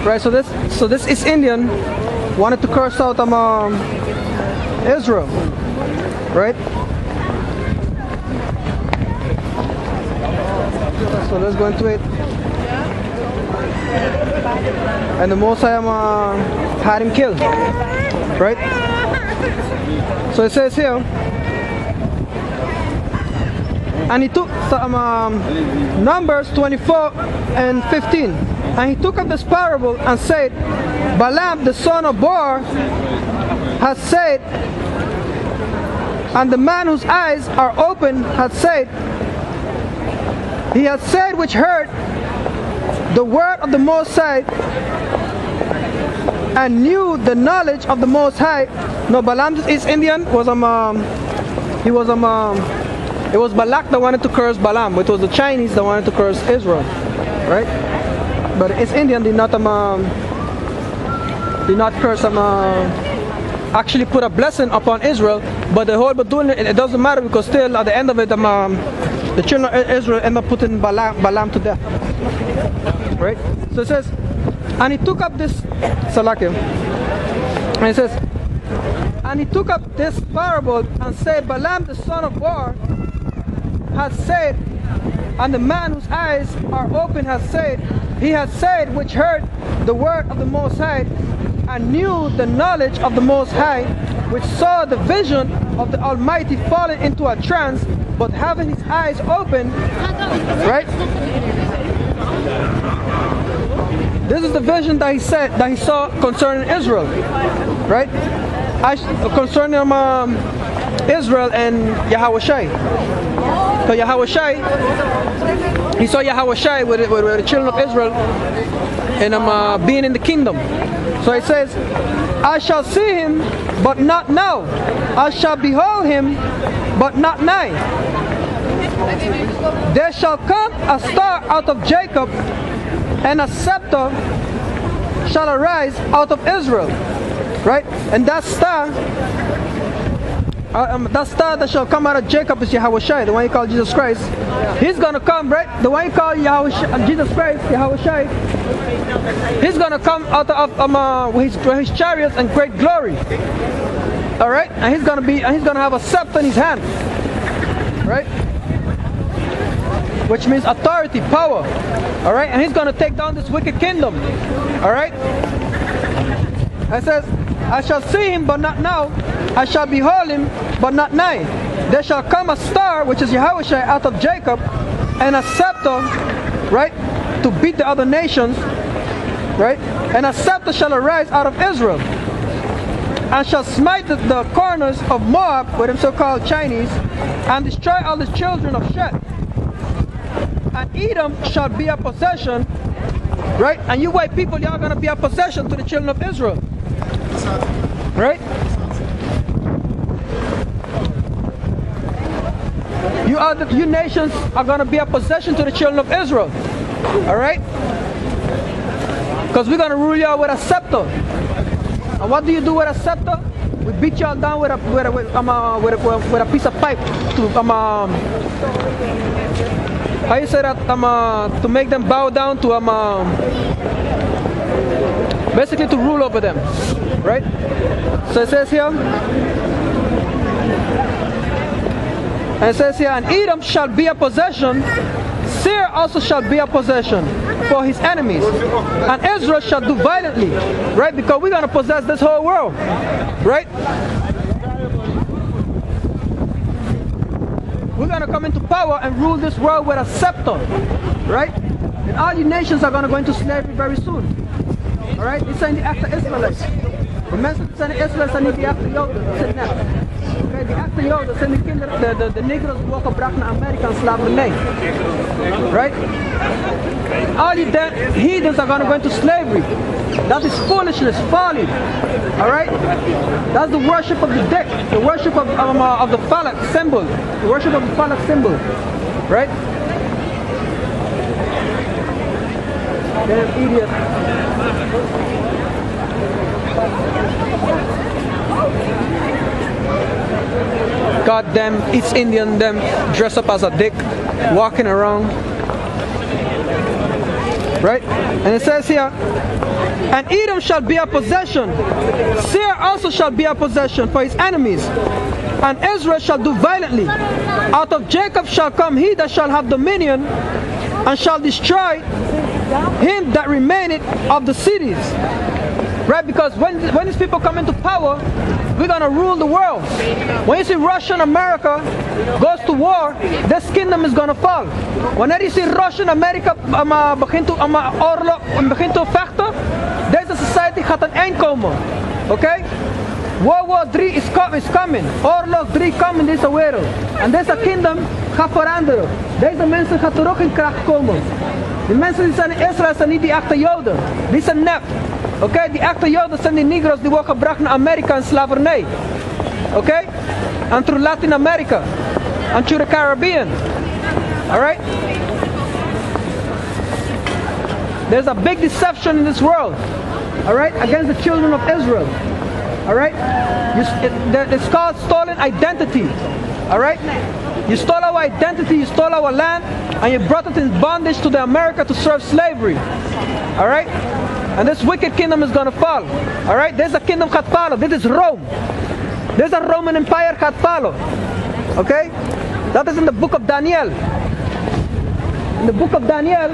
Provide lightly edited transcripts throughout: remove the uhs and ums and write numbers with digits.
Right, so this East Indian wanted to curse out Israel, right? So let's go into it. And the Most High had him killed, right? So it says here, and he took Numbers 24 and 15, and he took up this parable and said, Balaam the son of Beor has said, and the man whose eyes are open has said, he has said which heard the word of the Most High and knew the knowledge of the Most High. No, Balaam is Indian. Was it was Balak that wanted to curse Balaam. It was the Chinese that wanted to curse Israel, right? But it's Indian did not curse actually put a blessing upon Israel. But the whole doing it doesn't matter, because still at the end of it the children of Israel end up putting Balaam to death. Right? So it says, and he took up this Salakim. And it says, and he took up this parable and said, Balaam the son of Beor has said, and the man whose eyes are open has said, he has said which heard the word of the Most High and knew the knowledge of the Most High, which saw the vision of the Almighty falling into a trance, but having his eyes open, right? This is the vision that he said that he saw concerning Israel, right? Concerning Israel and Yahushai. So Yahushai, he saw Yahushai with the children of Israel and being in the kingdom. So it says, I shall see him, but not now. I shall behold him, but not nigh. There shall come a star out of Jacob, and a scepter shall arise out of Israel. Right? And that star that shall come out of Jacob is Yahushai, the one you call Jesus Christ. He's going to come, right? The one you call Jesus Christ, Yahushai. He's going to come out of his chariots and great glory. All right? And he's going to have a scepter in his hand. Right? Which means authority, power. All right? And he's going to take down this wicked kingdom. All right? It says, I shall see him, but not now. I shall behold him, but not nigh. There shall come a star, which is Yahushua, out of Jacob, and a scepter, right, to beat the other nations, right? And a scepter shall arise out of Israel, and shall smite the corners of Moab, with them so-called Chinese, and destroy all the children of Shet. And Edom shall be a possession, right? And you white people, y'all gonna be a possession to the children of Israel. Right? You nations are going to be a possession to the children of Israel. Alright? Because we're going to rule y'all with a scepter. And what do you do with a scepter? We beat y'all down with a piece of pipe to how you say that, to make them bow down to basically to rule over them. Right? So it says here, and Edom shall be a possession, Seir also shall be a possession for his enemies, and Israel shall do violently, right? Because we're going to possess this whole world, right? We're going to come into power and rule this world with a scepter, right? And all you nations are going to go into slavery very soon. Alright, it's saying the act of Israelites. The message saying the Israelites are the act of Yoda. It's that. Okay, the act of Yoda, saying the Negroes walk up back in America and slap the name. Right? All you dead heathens are going to go into slavery. That is foolishness, folly. Alright? That's the worship of the dick. The worship of the phallic symbol. The worship of the phallic symbol. Right? Damn idiot. God damn, it's Indian them dress up as a dick, walking around. Right? And it says here, And Edom shall be a possession. Seir also shall be a possession for his enemies. And Israel shall do violently. Out of Jacob shall come he that shall have dominion, and shall destroy him that remaineth of the cities. Right? Because when these people come into power, we're going to rule the world. When you see Russia and America goes to war, this kingdom is going to fall. Wanneer je ziet Russia en Amerika begint te vechten, deze society gaat een eind komen. Oké? World War 3 is coming. Oorlog 3 komt in deze wereld. En deze kingdom gaat veranderen. Deze mensen gaan terug in kracht komen. Die mensen die zijn in Israël zijn niet die echte Joden. Die zijn nep. Oké, die echte Joden zijn die Negro's die worden gebracht naar Amerika in slavernij. Oké? En through Latin America. And through the Caribbean. Alright? There's a big deception in this world. Alright? Against the children of Israel. Alright? It's called stolen identity. Alright? You stole our identity, you stole our land, and you brought it in bondage to the America to serve slavery. Alright? And this wicked kingdom is going to fall. Alright? There's a kingdom gaat follow. This is Rome. There's a Roman Empire gaat follow. Okay? That is in the book of Daniel. In the book of Daniel,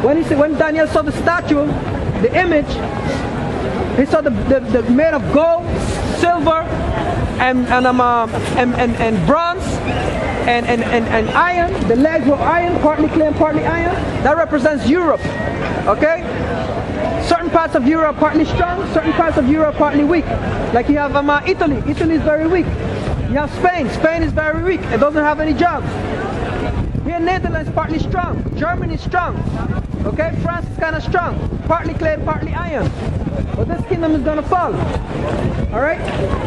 when Daniel saw the statue, the image, he saw the made of gold, silver, and bronze, and iron. The legs were iron, partly clay and partly iron. That represents Europe. Okay? Certain parts of Europe partly strong, certain parts of Europe partly weak. Like you have Italy. Italy is very weak. You have Spain. Spain is very weak. It doesn't have any jobs. Here in Netherlands partly strong. Germany is strong. Okay? France is kind of strong. Partly clay, partly iron. But this kingdom is going to fall. Alright?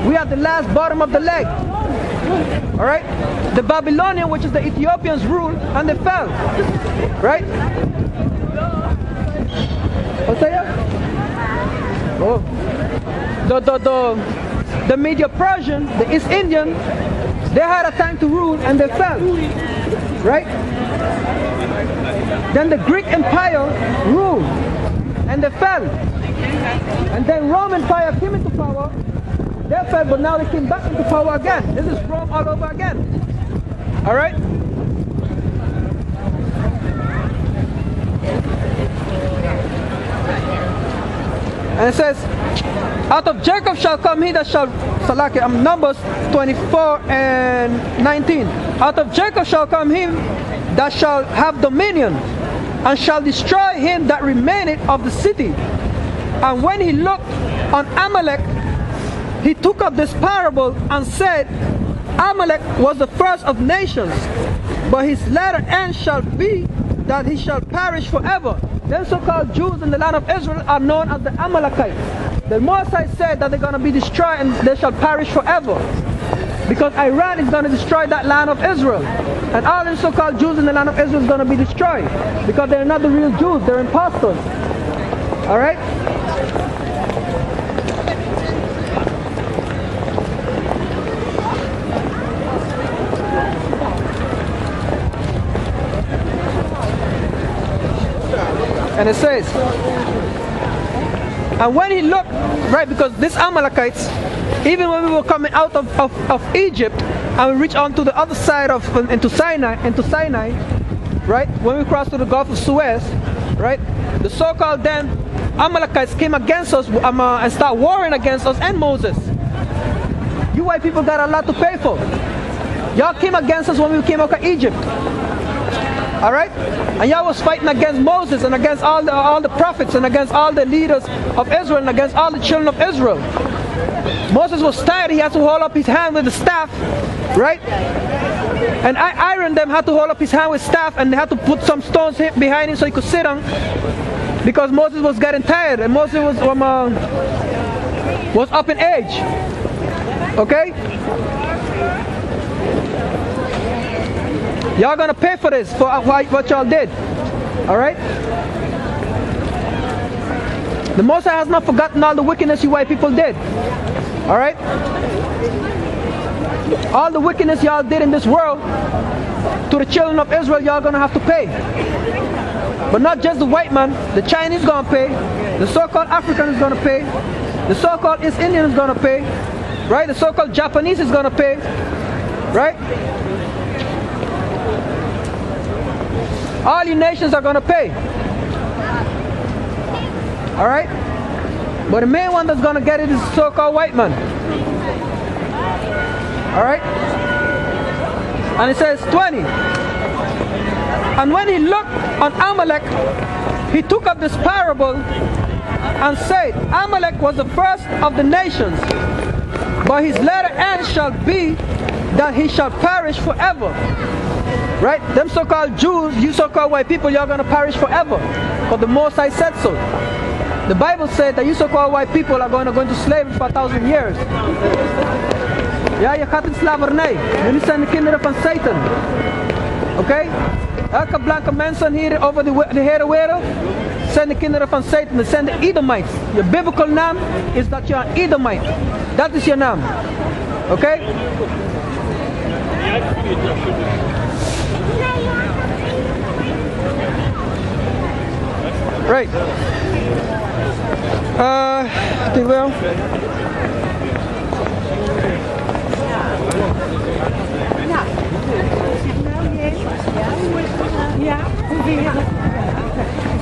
We are the last bottom of the leg. Alright? The Babylonian, which is the Ethiopians, ruled and they fell. Right? What's that? Oh. The Media Persian, the East Indian, they had a time to rule and they fell. Right? Then the Greek Empire ruled and they fell. And then Roman Empire came into power. They fell, but now they came back into power again. This is Rome all over again. Alright? And it says, out of Jacob shall come he that shall, Numbers 24 and 19. Out of Jacob shall come him that shall have dominion, and shall destroy him that remaineth of the city. And when he looked on Amalek, he took up this parable and said, Amalek was the first of nations, but his latter end shall be that he shall perish forever. Them so-called Jews in the land of Israel are known as the Amalekites. The Mosai said that they're going to be destroyed and they shall perish forever. Because Iran is going to destroy that land of Israel. And all them so-called Jews in the land of Israel is going to be destroyed. Because they're not the real Jews, they're impostors. Alright? And it says, and when he looked, right, because these Amalekites, even when we were coming out of Egypt and we reached on to the other side into Sinai, right, when we crossed to the Gulf of Suez, right, the so-called then Amalekites came against us and started warring against us and Moses. You white people got a lot to pay for. Y'all came against us when we came out of Egypt. Alright? And y'all was fighting against Moses and against all the prophets and against all the leaders of Israel and against all the children of Israel. Moses was tired, he had to hold up his hand with the staff, right? And Aaron them had to hold up his hand with staff, and they had to put some stones behind him so he could sit on, because Moses was getting tired and Moses was up in age. Okay? Y'all gonna pay for this, for what y'all did. Alright? The Most High has not forgotten all the wickedness you white people did. Alright? All the wickedness y'all did in this world, to the children of Israel, y'all gonna have to pay. But not just the white man. The Chinese gonna pay. The so-called African is gonna pay. The so-called East Indian is gonna pay. Right? The so-called Japanese is gonna pay. Right? All you nations are gonna pay. Alright? But the main one that's gonna get it is the so-called white man. Alright? And it says 20. And when he looked on Amalek, he took up this parable and said, Amalek was the first of the nations, but his latter end shall be that he shall perish forever. Right? Them so-called Jews, you so-called white people, you're going to perish forever. Because the Most High said so. The Bible said that you so-called white people are going to go into slavery for 1,000 years. Ja, je gaat in slavernij. Jullie zijn de kinderen van Satan. Oké? Elke blanke mensen hier over de hele wereld zijn de kinderen van Satan. Dat zijn de Edomites. Je biblical naam is dat je een Edomite. Dat is je naam. Oké? Right. I think wel.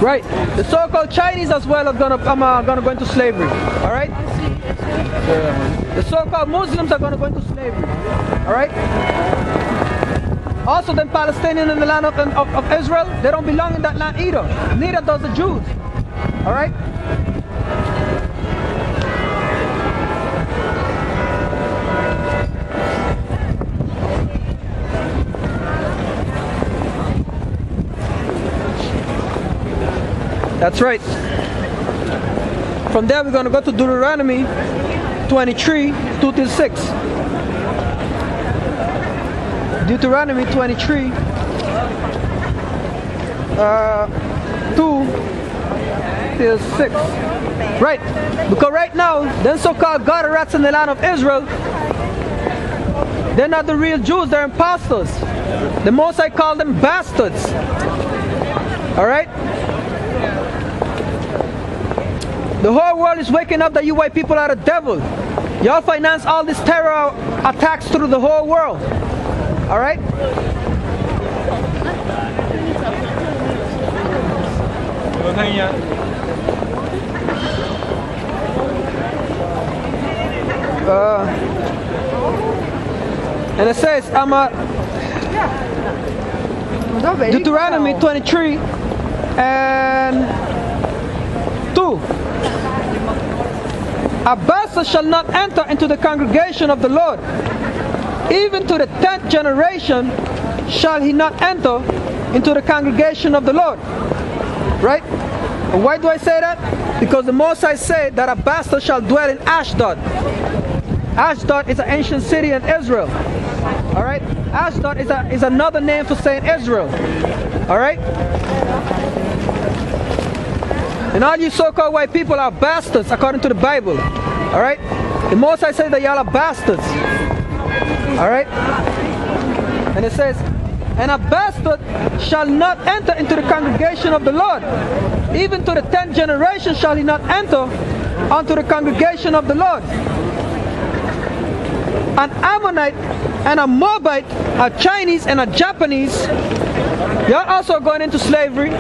Right. The so-called Chinese as well are gonna go into slavery. All right. The so-called Muslims are gonna go into slavery. All right. Also, the Palestinians in the land of Israel, they don't belong in that land either. Neither does the Jews. All right. That's right. From there we're going to go to Deuteronomy 23, 2 till 6. Deuteronomy 23, 2 till 6. Right. Because right now, them so-called God rats in the land of Israel, they're not the real Jews, they're imposters. The Most High called them bastards. Alright? The whole world is waking up that you white people are the devil. Y'all finance all these terror attacks through the whole world. Alright? And it says, Deuteronomy 23 and 2. A bastard shall not enter into the congregation of the Lord. Even to the 10th generation shall he not enter into the congregation of the Lord. Right? And why do I say that? Because the Most High said that a bastard shall dwell in Ashdod. Ashdod is an ancient city in Israel. Alright? Ashdod is another name for saying Israel. Alright? And all you so-called white people are bastards according to the Bible. Alright? The Most High said that y'all are bastards. Alright? And it says, and a bastard shall not enter into the congregation of the Lord. Even to the 10th generation shall he not enter unto the congregation of the Lord. An Ammonite and a Moabite, a Chinese and a Japanese, y'all also going into slavery.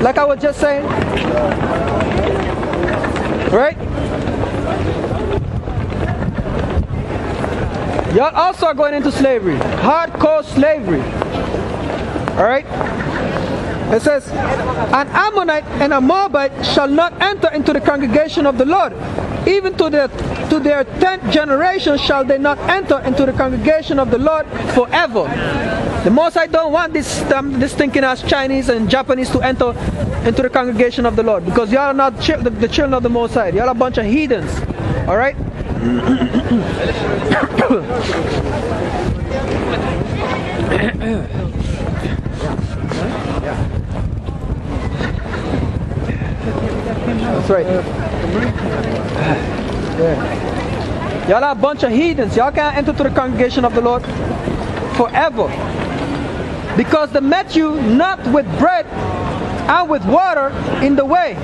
Like I was just saying. Right? Y'all also are going into slavery. Hardcore slavery. Alright? It says, an Ammonite and a Moabite shall not enter into the congregation of the Lord. Even to their 10th generation shall they not enter into the congregation of the Lord forever. The Most High don't want this stinking ass Chinese and Japanese to enter into the congregation of the Lord, because y'all are not the children of the Most High. Y'all are a bunch of heathens. Alright? That's right. Y'all are a bunch of heathens. Y'all can't enter to the congregation of the Lord forever. because they met you not with bread and with water in the way.